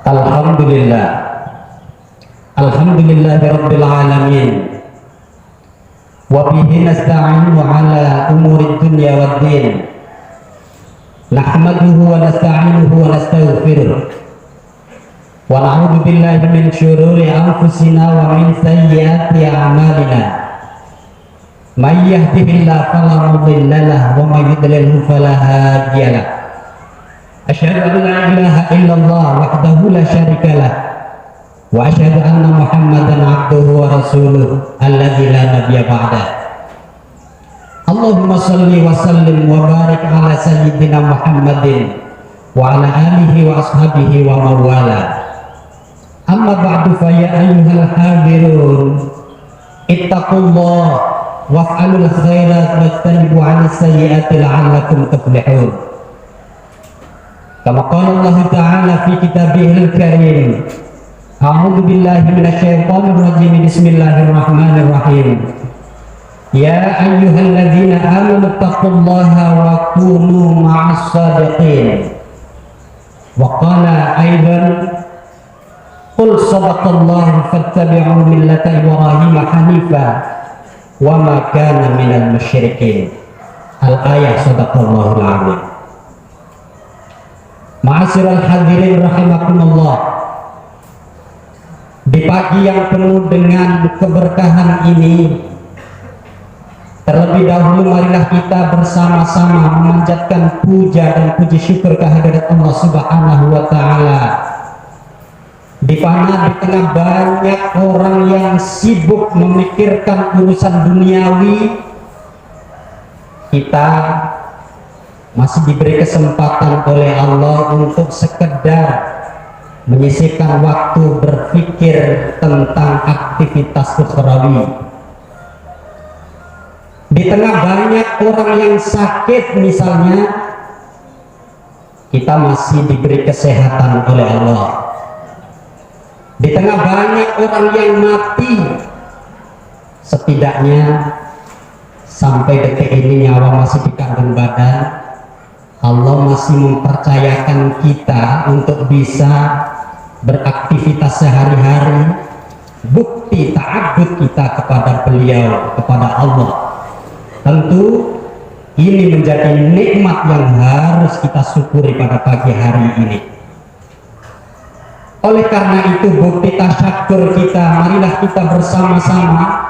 Alhamdulillah, Alhamdulillahirabbil alamin. Wa bihi nasta'inu ala umuri dunya waddin. Nahmaduhu wa nasta'inuhu wa nastaghfiruh. Wa na'udzu billahi min syururi anfusina wa min sayyiati a'malina. May yahdihillahu fala mudilla lahu wa may yudlilhu fala hadiya lahu. Asyhadu an la ilaha illallah wahdahu la syarika lah wa asyhadu anna Muhammadan abduhu wa rasuluh alladzi la nabiyya ba'da. Allahumma shalli wa sallim wa barik ala sayyidina Muhammadin wa ala alihi wa ashabihi wa mawala. Amma ba'du fa ya ayyuhal hadirun ittaqullah waf'alul khairat wajtanibu 'anis sayyi'ati la'allakum tuflihun. Kama qala Allah Ta'ala fi kitabihil karim. A'udzu billahi minasyaitonir rajim. Bismillahirrahmanirrahim. Ya ayyuhalladzina amanu taqullaha wa kunu ma'as shadiqin. Wa qala aidan qul sadaqallahu fattabi'u millata Ibrahim hanifa wa ma kana minal musyrikin. Al-ayah sadaqallahul azim. Ma'asyiral hadirin rahimakumullah. Di pagi yang penuh dengan keberkahan ini, terlebih dahulu marilah kita bersama-sama memanjatkan puja dan puji syukur kehadirat Allah Subhanahu wa Ta'ala, di mana di tengah banyak orang yang sibuk memikirkan urusan duniawi, kita masih diberi kesempatan oleh Allah untuk sekedar menyisihkan waktu berpikir tentang aktivitas ukhrawi. Di tengah banyak orang yang sakit misalnya, kita masih diberi kesehatan oleh Allah. Di tengah banyak orang yang mati, setidaknya sampai detik ini nyawa masih di kandung badan, Allah masih mempercayakan kita untuk bisa beraktivitas sehari-hari, bukti ta'abbud kita kepada beliau, kepada Allah. Tentu ini menjadi nikmat yang harus kita syukuri pada pagi hari ini. Oleh karena itu, bukti tasyakur kita, marilah kita bersama-sama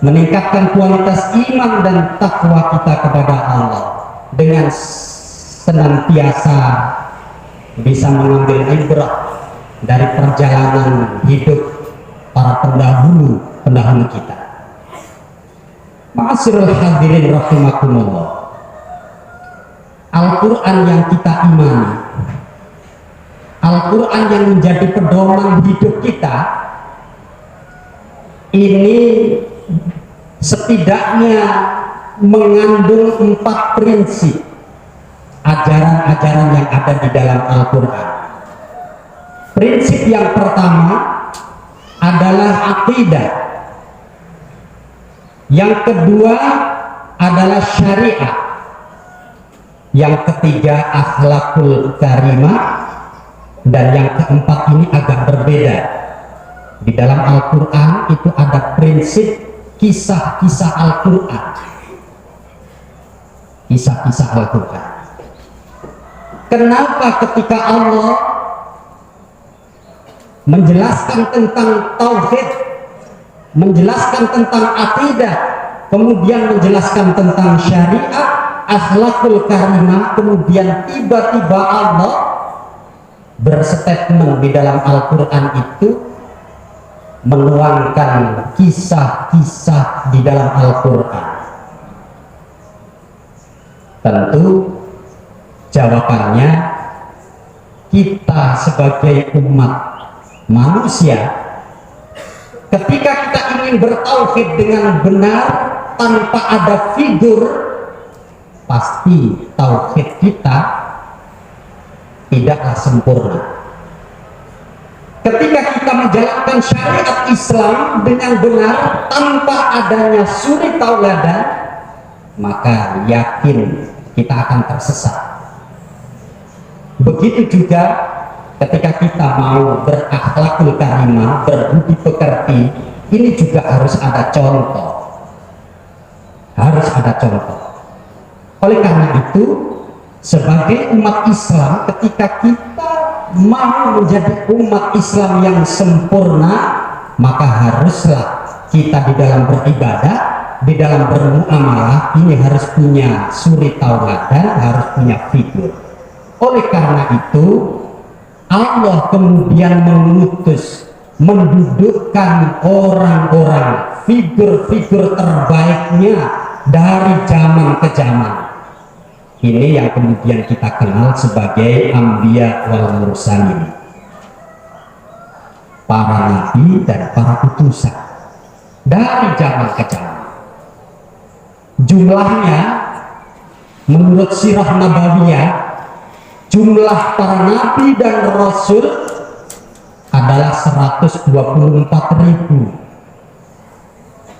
meningkatkan kualitas iman dan takwa kita kepada Allah dengan senantiasa bisa mengambil ibrah dari perjalanan hidup para pendahulu kita. Ma'asyiral hadirin rahimakumullah. Al-Quran yang kita imani, Al-Quran yang menjadi pedoman hidup kita, ini setidaknya mengandung 4 prinsip ajaran-ajaran yang ada di dalam Al-Quran. Prinsip yang pertama adalah akidah, yang kedua adalah syariat, yang ketiga akhlakul karimah, dan yang keempat ini agak berbeda. Di dalam Al-Quran itu ada prinsip kisah-kisah Al-Quran. Kisah-kisah Al-Quran. Kenapa ketika Allah menjelaskan tentang tauhid, menjelaskan tentang akidah, kemudian menjelaskan tentang syariat, akhlakul karimah, kemudian tiba-tiba Allah berstatement di dalam Al-Quran itu menuangkan kisah-kisah di dalam Al-Quran? Tentu jawabannya, kita sebagai umat manusia, ketika kita ingin bertauhid dengan benar tanpa ada figur, pasti tauhid kita tidaklah sempurna. Ketika kita menjalankan syariat Islam dengan benar tanpa adanya suri tauladan, maka yakin kita akan tersesat. Begitu juga ketika kita mau berakhlakul karimah, berbudi pekerti, ini juga harus ada contoh. Harus ada contoh. Oleh karena itu, sebagai umat Islam, ketika kita mau menjadi umat Islam yang sempurna, maka haruslah kita di dalam beribadah, di dalam bermuamalah, ini harus punya suri tauladan, harus punya figur. Oleh karena itu, Allah kemudian mengutus, mendudukkan orang-orang, figur-figur terbaiknya dari zaman ke zaman. Ini yang kemudian kita kenal sebagai Anbiya wal Mursalin, para nabi dan para utusan dari zaman ke zaman. Jumlahnya menurut sirah nabawiyah, jumlah para nabi dan rasul adalah 124.000.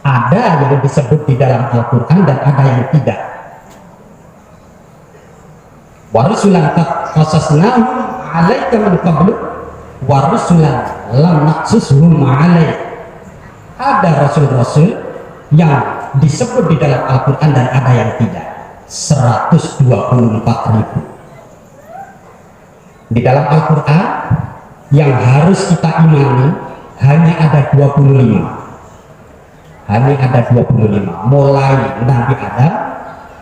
Ada yang disebut di dalam Al-Quran dan ada yang tidak. Wa rusulan qasasnahum 'alaika min qablu wa rusulan lam naqsushum 'alaik. Ada rasul-rasul yang disebut di dalam Al-Quran dan ada yang tidak. 124.000. Di dalam Al-Quran yang harus kita imani hanya ada 25. Hanya ada 25, mulai Nabi Adam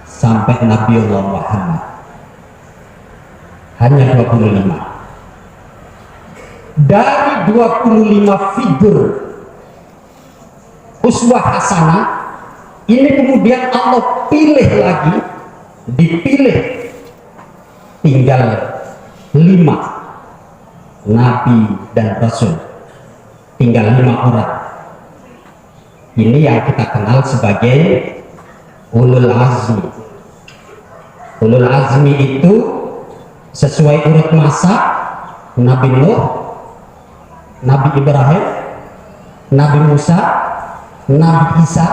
sampai Nabi Allah Muhammad. Hanya 25. Dari 25 figur uswah hasanah ini kemudian Allah pilih lagi, dipilih tinggal 5 nabi dan rasul, tinggal 5 orang. Ini yang kita kenal sebagai ulul azmi. Ulul azmi itu sesuai urut masa: Nabi Nuh, Nabi Ibrahim, Nabi Musa, Nabi Isa,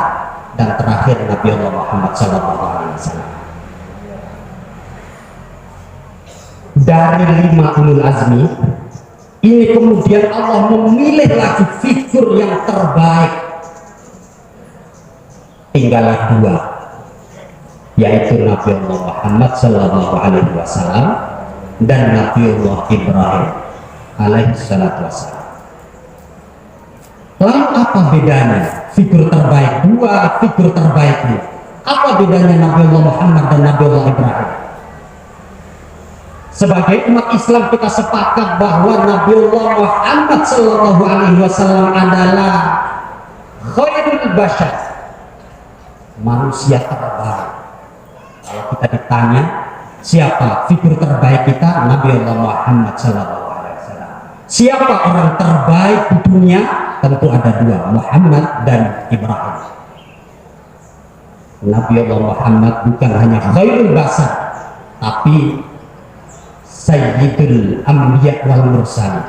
dan terakhir Nabi Allah Muhammad SAW. Dari 5 ulul azmi ini kemudian Allah memilih lagi figur yang terbaik, tinggallah 2, yaitu Nabi Allah Muhammad SAW dan Nabi Allah Ibrahim alaihissalatu wassalam. Lalu apa bedanya figur terbaik, 2 figur terbaik ini? Apa bedanya Nabi Allah Muhammad dan Nabi Allah Ibrahim? Sebagai umat Islam kita sepakat bahwa Nabi Allah Muhammad SAW adalah khairul bashar, manusia terbaik. Kalau kita ditanya siapa figur terbaik kita, Nabi Allah Muhammad SAW. Siapa orang terbaik di dunia? Tentu ada 2, Muhammad dan Ibrahim. Nabi Allah Muhammad bukan hanya khairul bashar, tapi Sayyidul Anbiya wal Mursalin,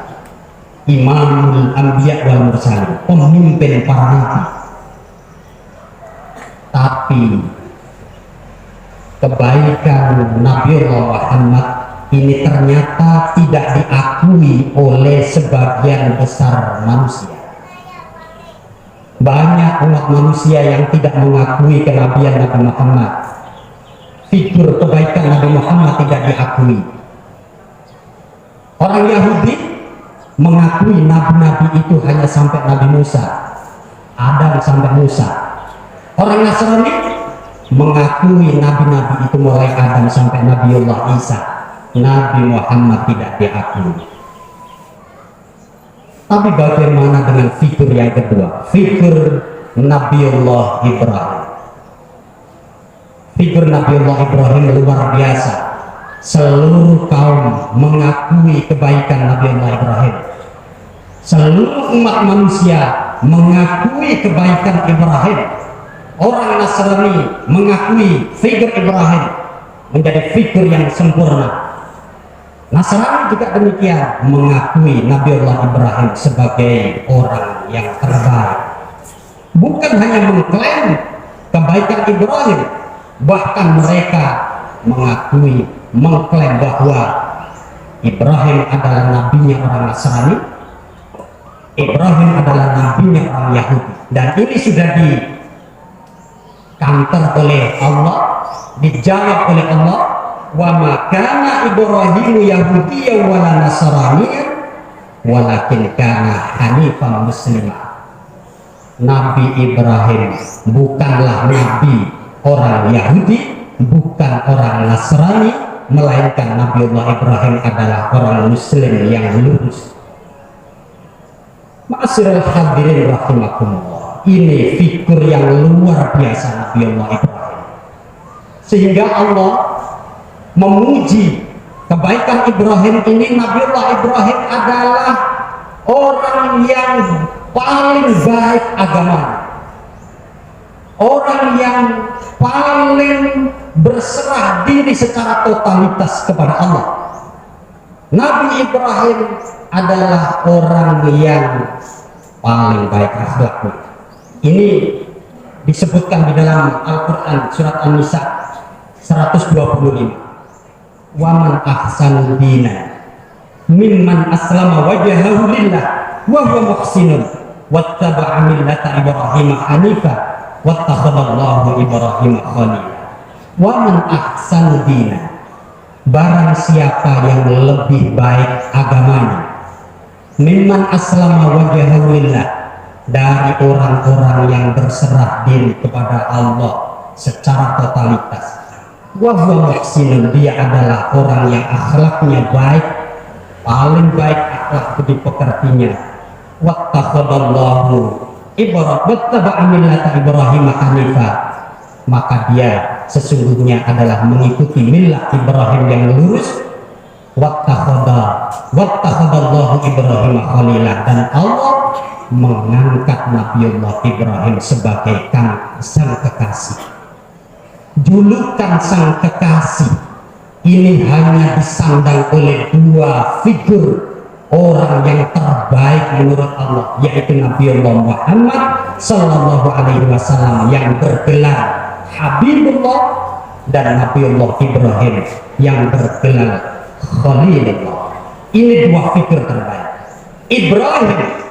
Imamul Anbiya wal Mursalin, pemimpin para nabi. Tapi kebaikan Nabi Allah Muhammad ini ternyata tidak diakui oleh sebagian besar manusia. Banyak umat manusia yang tidak mengakui kenabian Nabi Muhammad. Figur kebaikan Nabi Muhammad tidak diakui. Orang Yahudi mengakui nabi-nabi itu hanya sampai Nabi Musa, Adam sampai Musa. Orang Nasrani mengakui nabi-nabi itu mulai Adam sampai Nabiullah Isa. Nabi Muhammad tidak diakui. Tapi bagaimana dengan figur yang kedua? Figur Nabiullah Ibrahim. Figur Nabiullah Ibrahim luar biasa. Seluruh kaum mengakui kebaikan Nabiullah Ibrahim. Seluruh umat manusia mengakui kebaikan Ibrahim. Orang Nasrani mengakui figur Ibrahim menjadi figur yang sempurna. Nasrani juga demikian, mengakui Nabiullah Ibrahim sebagai orang yang terbaik. Bukan hanya mengklaim kebaikan Ibrahim, bahkan mereka mengklaim bahwa Ibrahim adalah nabinya orang Nasrani, Ibrahim adalah nabinya orang Yahudi, dan ini sudah dikantor oleh Allah, dijawab oleh Allah, wa ma kana Ibrahimu Yahudiyyan wala Nasraniyyan walakin kana hanifan muslimah. Nabi Ibrahim bukanlah nabi orang Yahudi, bukan orang Nasrani, melainkan Nabiullah Ibrahim adalah orang Muslim yang lurus. Ma'asyiral hadirin rahimakumullah, ini figur yang luar biasa Nabiullah Ibrahim, sehingga Allah memuji kebaikan Ibrahim ini. Nabiullah Ibrahim adalah orang yang paling baik agamanya, orang yang paling berserah diri secara totalitas kepada Allah. Nabi Ibrahim adalah orang yang paling baik akhlaknya. Ini disebutkan di dalam Al-Quran surat An-Nisa 125. Waman ahsanu dina mimman aslama wajhahu lillah wa huwa muhsinun wattaba'a millata Ibrahim hanifa wattakhadallahu Ibrahim khalila. Waman ahsanu dina, barang siapa yang lebih baik agamanya, mimman aslama wajhahu lillah, dari orang-orang yang berserah diri kepada Allah secara totalitas, wa huwa muhsinun, dia adalah orang yang akhlaknya baik, paling baik akhlak budi pekertinya, wattakhadallahu wattaba'a millata Ibrahim hanifa, maka dia sesungguhnya adalah mengikuti millah Ibrahim yang lurus, wattakhadallahu Ibrahim khalila, dan Allah mengangkat Nabiullah Ibrahim sebagai sang kekasih. Julukan sang kekasih ini hanya disandang oleh dua figur orang yang terbaik menurut Allah, yaitu Nabiullah Muhammad Sallallahu Alaihi Wasallam yang bergelar Habibullah, dan Nabiullah Ibrahim yang bergelar Khalilullah. Ini dua figur terbaik. Ibrahim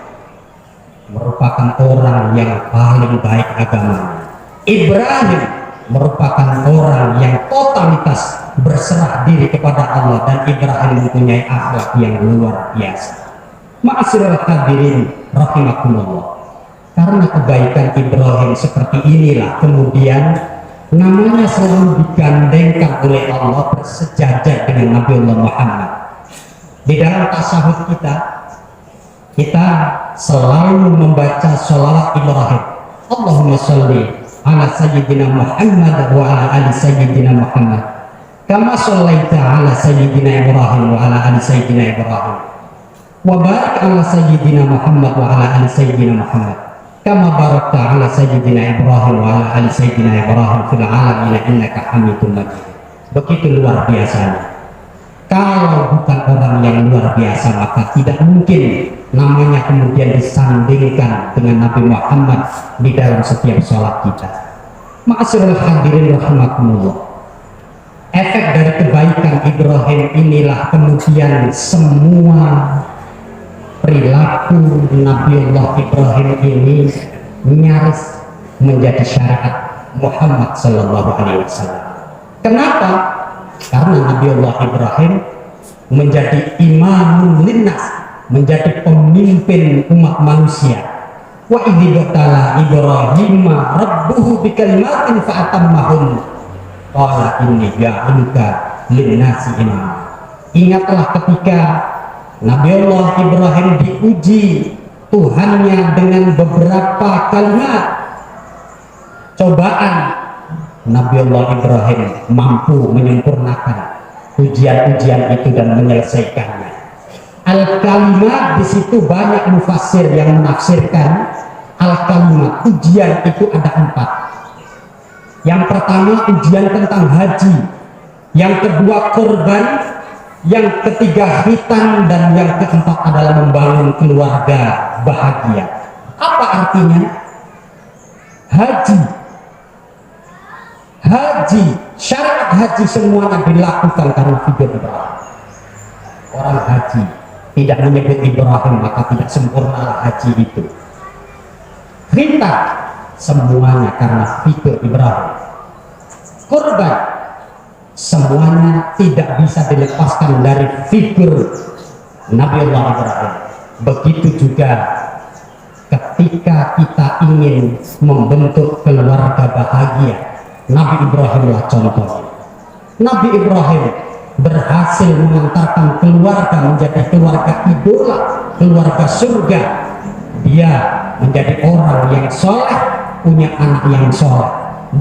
merupakan orang yang paling baik agamanya. Ibrahim merupakan orang yang totalitas berserah diri kepada Allah, dan Ibrahim mempunyai akhlak yang luar biasa. Ma'asyiral hadirin rahimakumullah, karena kebaikan Ibrahim seperti inilah kemudian namanya selalu digandengkan oleh Allah bersejajar dengan Nabiullah Muhammad. Di dalam tasawuf kita selalu membaca sholawat Ibrahim. Allahumma sholli ala sayyidina Muhammad wa ala ali sayyidina Muhammad kama shallaita ala sayyidina Ibrahim wa ala ali sayyidina Ibrahim wa barik ala sayyidina Muhammad wa ala ali sayyidina Muhammad kama barakta ala sayyidina Ibrahim wa ala ali sayyidina Ibrahim fil alamin innaka hamidum majid. Begitu luar biasanya. Kalau bukan orang yang luar biasa, maka tidak mungkin namanya kemudian disandingkan dengan Nabi Muhammad di dalam setiap sholat kita. Ma'asyiral hadirin rahimakumullah, efek dari kebaikan Ibrahim inilah kemudian semua perilaku Nabiullah Ibrahim ini nyaris menjadi syariat Muhammad Sallallahu Alaihi Wasallam. Kenapa? Karena Nabiullah Ibrahim menjadi imamun linnas, menjadi pemimpin umat manusia. Wa idzibtala Ibrahim rabbuhu bikalimatin fa'atammahun qala inni ja'aluka linnasi imama. Ingatlah ketika Nabiullah Ibrahim diuji Tuhannya dengan beberapa kalimat cobaan. Nabiullah Ibrahim mampu menyempurnakan ujian-ujian itu dan menyelesaikannya. Al-kalimat di situ banyak mufassir yang menafsirkan al-kalimat, ujian itu ada 4. Yang pertama ujian tentang haji, yang kedua korban, yang ketiga hitam, dan yang keempat adalah membangun keluarga bahagia. Apa artinya? Haji, syariat haji semuanya dilakukan karena figur Ibrahim. orang haji tidak menyebut Ibrahim, maka tidak sempurnalah haji itu. Khitan semuanya karena figur Ibrahim. Kurban semuanya tidak bisa dilepaskan dari figur Nabiullah Ibrahim. Begitu juga ketika kita ingin membentuk keluarga bahagia, Nabi Ibrahimlah contohnya. Nabi Ibrahim berhasil mengantarkan keluarga menjadi keluarga idola, keluarga surga. Dia menjadi orang yang soleh, punya anak yang soleh,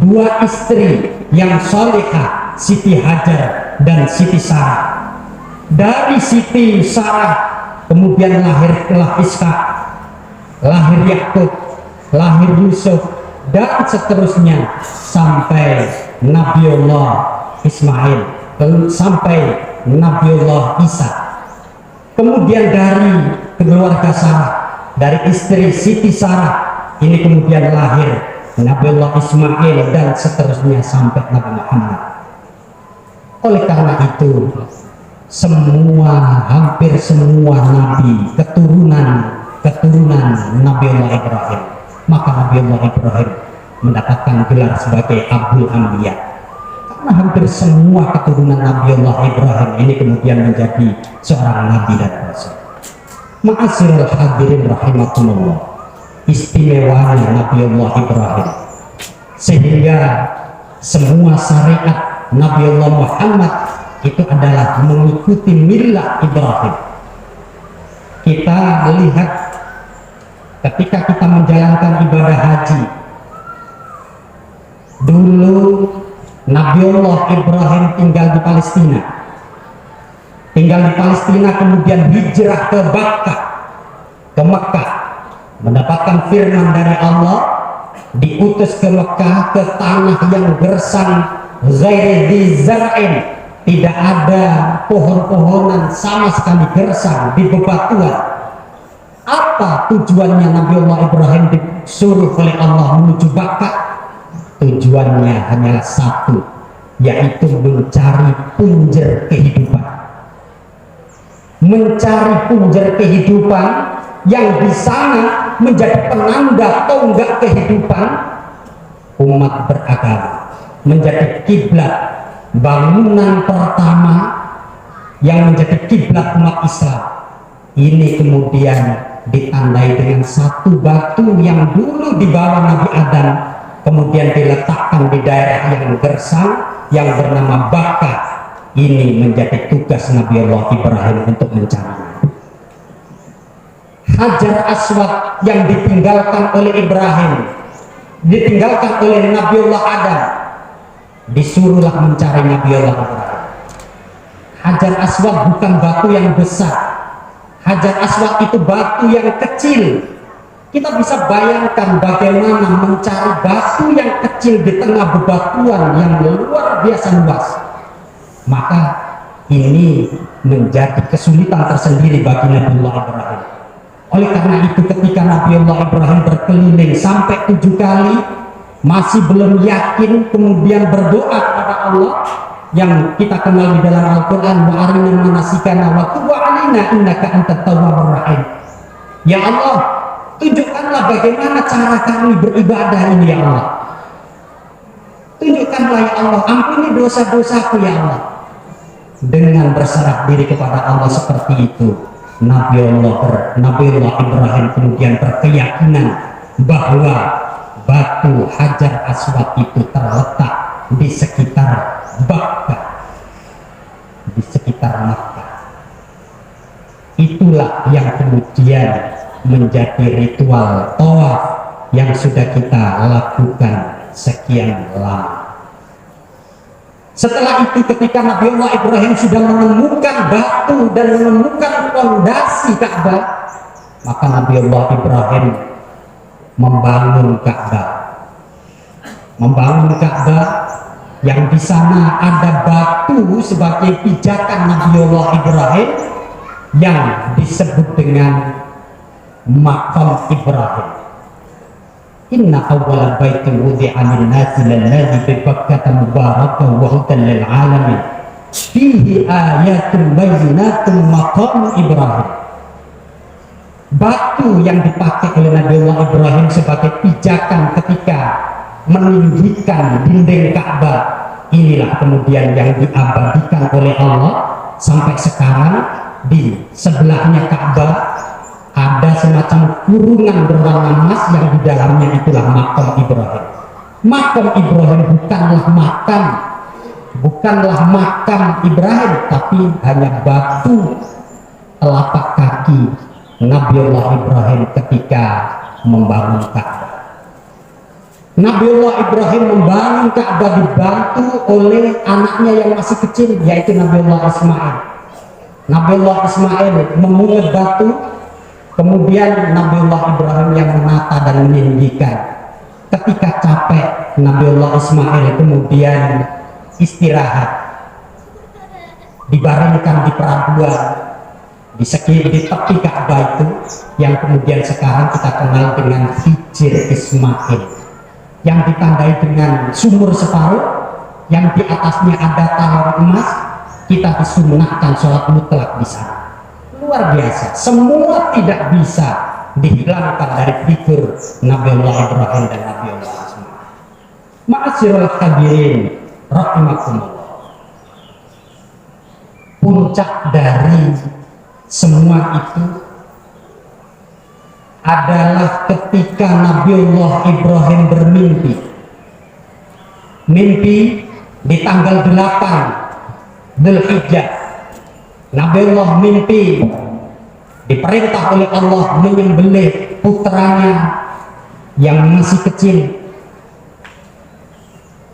2 istri yang solehah, Siti Hajar dan Siti Sarah. Dari Siti Sarah kemudian lahirlah Ishak, lahir Yakub, lahir Yusuf, dan seterusnya sampai Nabiullah Ismail, sampai Nabiullah Isa. Kemudian dari keluarga Sarah, dari istri Siti Sarah ini kemudian lahir Nabiullah Ismail dan seterusnya sampai Nabi Muhammad. Oleh karena itu hampir semua nabi keturunan Nabiullah Ibrahim, maka Nabiullah Ibrahim mendapatkan gelar sebagai Abul Anbiya, karena hampir semua keturunan Nabiullah Ibrahim ini kemudian menjadi seorang nabi dan rasul. Ma'asyiral hadirin rahimakumullah, istimewanya Nabiullah Ibrahim sehingga semua syariat Nabiullah Muhammad itu adalah mengikuti milah Ibrahim. Kita lihat ketika kita menjalankan ibadah haji, dulu Nabiullah Ibrahim tinggal di Palestina, kemudian hijrah ke Mekah, mendapatkan firman dari Allah, diutus ke Mekah, ke tanah yang gersang, ghairi dzi zar'in, tidak ada pohon-pohonan sama sekali, gersang di bebatuan. Apa tujuannya Nabiullah Ibrahim disuruh oleh Allah menuju Makkah? Tujuannya hanyalah satu, yaitu mencari punjer kehidupan. Mencari punjer kehidupan yang di sana menjadi penanda tonggak kehidupan umat beragama, menjadi kiblat, bangunan pertama yang menjadi kiblat umat Islam. Ini kemudian ditandai dengan satu batu yang dulu dibawa Nabi Adam, kemudian diletakkan di daerah yang gersang yang bernama Baka. Ini menjadi tugas Nabiullah Ibrahim untuk mencarinya. Hajar Aswad yang ditinggalkan oleh Ibrahim, ditinggalkan oleh Nabiullah Adam, disuruhlah mencari Nabiullah Ibrahim. Hajar Aswad bukan batu yang besar, Hajar Aswad itu batu yang kecil. Kita bisa bayangkan bagaimana mencari batu yang kecil di tengah bebatuan yang luar biasa luas. Maka ini menjadi kesulitan tersendiri bagi Nabiullah Ibrahim. Oleh karena itu ketika Nabiullah Ibrahim berkeliling sampai 7 kali masih belum yakin, kemudian berdoa kepada Allah yang kita kenal di dalam Al-Quran, wa arina manasikana wa tub alaina innaka antat tawwabur rahim. Ya Allah, tunjukkanlah bagaimana cara kami beribadah ini ya Allah. Tunjukkanlah ya Allah, ampuni dosa-dosaku ya Allah. Dengan berserah diri kepada Allah seperti itu, Nabiullah Ibrahim kemudian berkeyakinan bahwa batu Hajar Aswad itu terletak di sekitar Makkah, di sekitar Makkah. Itulah yang kemudian menjadi ritual tawaf yang sudah kita lakukan sekian lama. Setelah itu ketika Nabiullah Ibrahim sudah menemukan batu dan menemukan fondasi Ka'bah, maka Nabiullah Ibrahim membangun Ka'bah. Membangun Ka'bah yang di sana ada batu sebagai pijakan Nabiullah Ibrahim yang disebut dengan Maqam Ibrahim. Inna awwala baitin wudi'a lin-nasi lalladzi bi Bakkah mubarakan wa hudan lil alamin fihi ayatun bayyinatun maqam Ibrahim. Batu yang dipakai oleh Nabiullah Ibrahim sebagai pijakan ketika meninggikan dinding Ka'bah, inilah kemudian yang diabadikan oleh Allah sampai sekarang. Di sebelahnya Ka'bah ada semacam kurungan berwarna emas yang di dalamnya itulah makam Ibrahim. Makam Ibrahim bukanlah makam Ibrahim, tapi hanya batu telapak kaki Nabiullah Ibrahim ketika membangun Ka'bah. Nabiullah Ibrahim membangun Ka'bah dibantu oleh anaknya yang masih kecil, yaitu Nabiullah Ismail. Nabiullah Ismail memungut batu, kemudian Nabiullah Ibrahim yang menata dan meninggikan. Ketika capek, Nabiullah Ismail kemudian istirahat, dibaringkan di peraduan di tepi Ka'bah itu, yang kemudian sekarang kita kenal dengan Hijr Ismail, yang ditandai dengan sumur separuh, yang di atasnya ada talang emas. Kita disunahkan sholat mutlak di sana. Luar biasa, semua tidak bisa dihilangkan dari figur Nabiullah Ibrahim dan Nabiullah Ismail. Ma'asyiral hadirin rahimakumullah. Puncak dari semua itu adalah ketika Nabiullah Ibrahim bermimpi. Mimpi di tanggal 8 Dzulhijjah. Nabiullah mimpi diperintah oleh Allah menyembelih putranya yang masih kecil.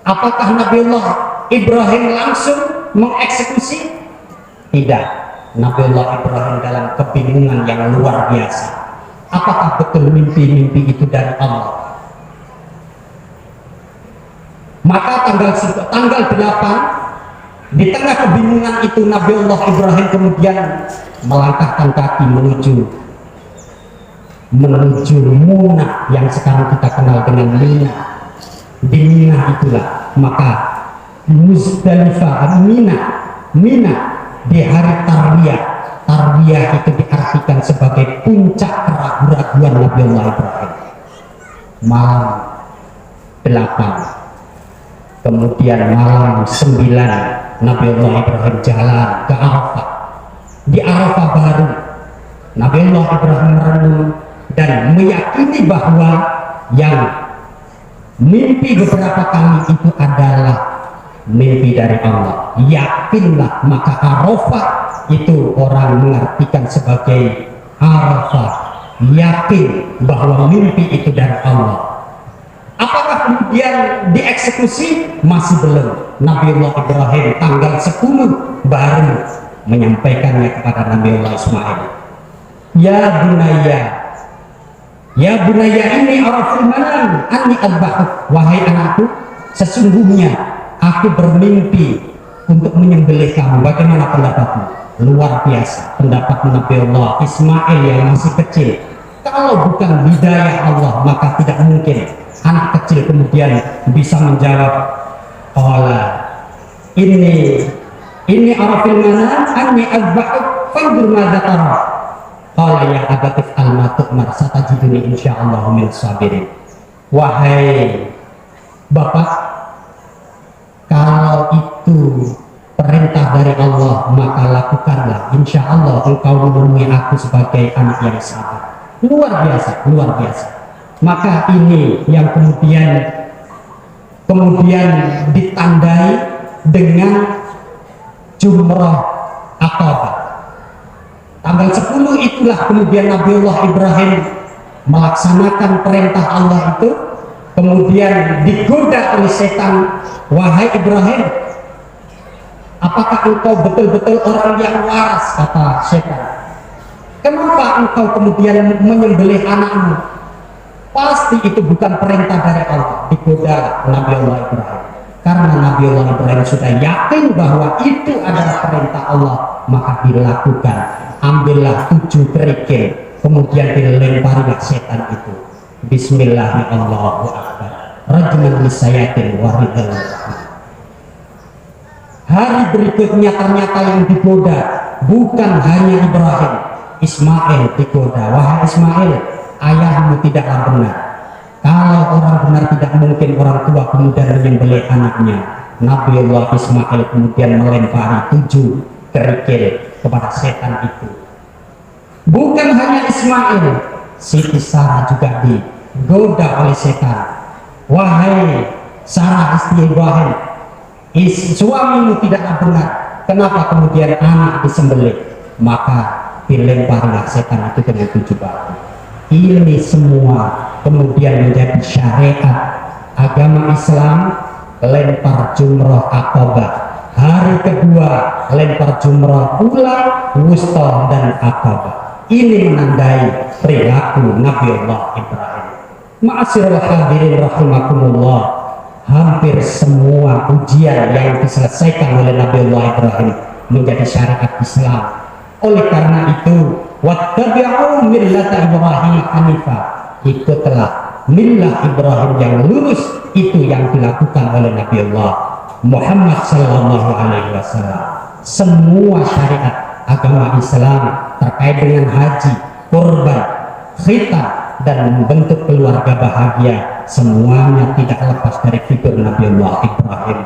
Apakah Nabiullah Ibrahim langsung mengeksekusi? Tidak. Nabiullah Ibrahim dalam kebingungan yang luar biasa. Apakah betul mimpi-mimpi itu dari Allah? Maka tanggal 8, di tengah kebingungan itu Nabiullah Ibrahim kemudian melangkahkan kaki menuju Munah yang sekarang kita kenal dengan Mina. Di Mina itulah maka Muzdalifah, Mina di hari Tarwiyah itu diartikan sebagai puncak keraguan Nabiullah Ibrahim. Malam 8, kemudian malam 9, Nabiullah Ibrahim jalan ke Arafah. Di Arafah baru Nabiullah Ibrahim merenung dan meyakini bahwa yang mimpi beberapa kali itu adalah mimpi dari Allah. Yakinlah, maka Arafah itu orang mengartikan sebagai Arafah, yakin bahwa mimpi itu dari Allah. Apakah kemudian dieksekusi? Masih belum. Nabiullah Ibrahim tanggal 10 baru menyampaikannya kepada Nabiullah Ismail. Ya bunayya ini araful manam anni adbahuk. Wahai anakku, sesungguhnya aku bermimpi untuk menyembelih kamu. Bagaimana pendapatmu? Luar biasa pendapat Nabiullah Ismail yang masih kecil. Kalau bukan hidayah Allah, maka tidak mungkin anak kecil kemudian bisa menjawab, ini arafil manam anni adbahuk fanzur madza tara. Qala ya abatif al-matu'mar satajiduni insyaallah min sabirin. Wahai bapak, kalau itu perintah dari Allah maka lakukanlah, insyaallah engkau menemui aku sebagai anak yang sabar. Luar biasa, luar biasa. Maka ini yang kemudian ditandai dengan Jumrah Aqabah. Tanggal 10 itulah kemudian Nabiullah Ibrahim melaksanakan perintah Allah itu, kemudian digoda oleh setan. Wahai Ibrahim, apakah engkau betul-betul orang yang waras? Kata setan. Kenapa engkau kemudian menyembelih anakmu? Pasti itu bukan perintah dari Allah. Digoda Nabiullah Ibrahim. Karena Nabiullah Ibrahim sudah yakin bahwa itu adalah perintah Allah, maka dilakukan. Ambillah 7 kerikil, kemudian dilemparilah setan itu. Bismillahirrahmanirrahim. Rajman lisayatin waridul. Hari berikutnya ternyata yang digoda bukan hanya Ibrahim, Ismail digoda. Wahai Ismail, ayahmu tidaklah benar. Kalau orang benar tidak mungkin orang tua kemudian menyembelih anaknya. Nabiullah Ismail kemudian melempari 7 kerikil kepada setan itu. Bukan hanya Ismail, Siti Sarah juga digoda oleh setan. Wahai Sarah istri Ibrahim, suamimu tidaklah benar. Kenapa kemudian anak disembelih? Maka dilemparilah setan itu dengan 7 batu. Ini semua kemudian menjadi syariat agama Islam. Lempar jumroh Aqabah, hari kedua lempar jumroh ula, wusta dan Aqabah. Ini menandai perilaku Nabiullah Ibrahim. Ma'asyiral hadirin rahimakumullah, hampir semua ujian yang diselesaikan oleh Nabiullah Ibrahim menjadi syariat Islam. Oleh karena itu, wattabi'u millata Ibrahim hanifah, ikutlah millah Ibrahim yang lurus, itu yang dilakukan oleh Nabiullah Muhammad sallallahu alaihi wasallam. Semua syariat agama Islam terkait dengan haji, kurban, khitan dan membentuk keluarga bahagia, semuanya tidak lepas dari figur Nabiullah Ibrahim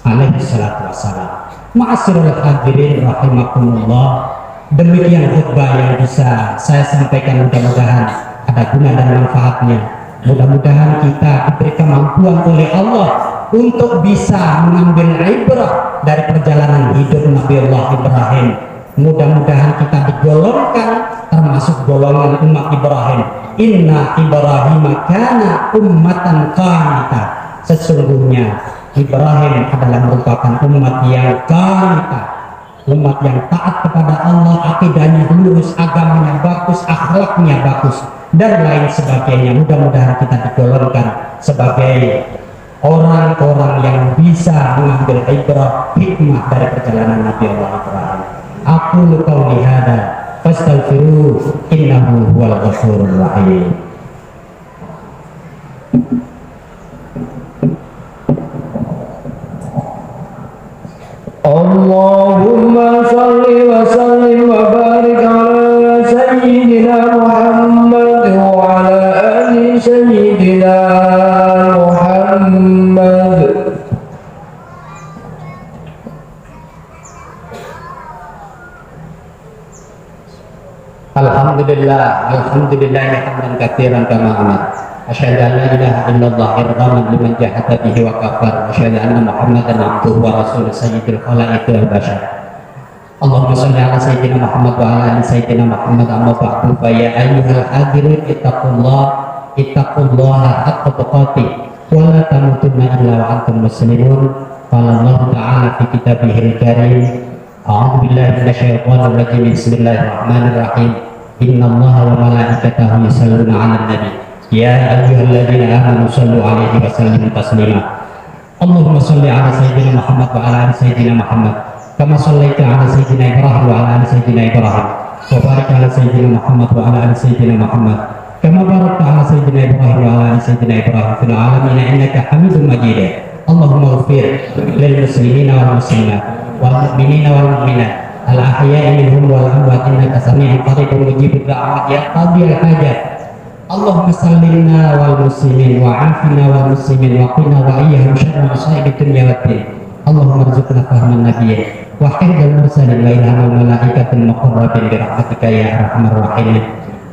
alaihi salatu wasallam. Ma'asyiral hadirin rahimakumullah, demikian khutbah yang bisa saya sampaikan, mudah-mudahan ada guna dan manfaatnya. Mudah-mudahan kita diberi kemampuan oleh Allah untuk bisa mengambil ibrah dari perjalanan hidup Nabiullah Ibrahim. Mudah-mudahan kita digolongkan termasuk golongan umat Ibrahim. Inna Ibrahim kana ummatan qanitah. Sesungguhnya Ibrahim adalah merupakan umat yang qanitah, umat yang taat kepada Allah, akidahnya lurus, agamanya bagus, akhlaknya bagus, dan lain sebagainya. Mudah-mudahan kita digolongkan sebagai orang-orang yang bisa mengambil ibrah hikmah dari perjalanan Nabiullah Ibrahim. Aqulu qawli hadza fastaghfiruhu innahu huwal ghafurur rahim. Allahumma salli wa sallim wa barik ala sayyidina Muhammad wa ala ali sayyidina Muhammad. Alhamdulillah hamdan katsiran kama amar. Asyhadu an la ilaha illallah irghaman liman jahada bihi wa kafar. Asyhadu anna Muhammadan abduhu wa rasuluh sayyidil khalaiqi wal bashar. Allahumma shalli ala sayyidina Muhammad wa ala ali sayyidina Muhammad, amma ba'du. Fa ya ayyuhal hadirin ittaqullaha haqqa tuqatih wa la tamutunna illa wa antum muslimun. Qala Allah ta'ala fi kitabihil karim, a'udzu billahi minasyaitonir rajim. Bismillahirrahmanirrahim. Innallaha wa malaikatahu yusholluna 'alan nabi. Ya ayyuhalladzina amanu shallu 'alaihi wa sallimu taslima. Allahumma shalli 'ala sayyidina Muhammad wa 'ala ali sayyidina Muhammad kama shallaita 'ala sayyidina Ibrahim wa 'ala ali sayyidina Ibrahim wa barik 'ala sayyidina Muhammad wa 'ala ali sayyidina Muhammad kama barakta 'ala sayyidina Ibrahim wa 'ala ali sayyidina Ibrahim fil 'alamin innaka Hamidum Majid. Allahumma ighfir lil muslimina wal muslimat wal mu'minina wal mu'minat al ahya'i minhum wal amwat innaka sami'un qaribun mujibud da'awat ya qadiyal hajat. Allahumma sallimna wal muslimin wa afina wal muslimin wa qina wa iyyahum syarra masaa'ib dunya wad din. Allahumma rzuqna fahman nabiyyin wa hirdal mursalin wa ilhamal malaikatil muqarrabin bi rahmatika ya arhamar rahimin.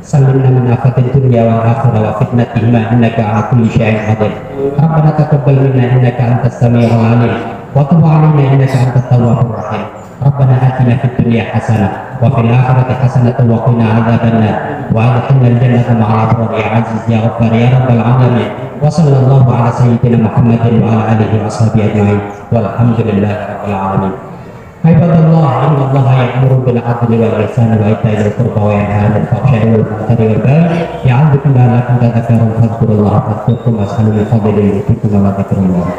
Sallimna min afatid dunya wal akhirah wa fitnatihima innaka ala kulli syai'in qadir. Rabbana taqabbal minna innaka antas samiul alim wa tub 'alaina innaka antat tawwabur rahim. Rabbana atina fid dunya hasanah wa fil akhirati hasanatan wa qina adzabannar wa adkhilna al-jannata ma'al abrar ya aziz ya ghaffar ya rabbal alamin. Wa sallallahu ala sayyidina Muhammadin wa ala alihi wa ashabihi ajma'in walhamdulillahi rabbil alamin. Ibadallah, innallaha ya'muru bil 'adli wal ihsani wa ita'i dzil qurba wa yanha 'anil fahsya'i wal munkari wal baghi ya'idzukum la'allakum tadhakkarun. Fadhkurullaha fadhkurkum was'alu min fadlihi yu'tikum wa la takrunun.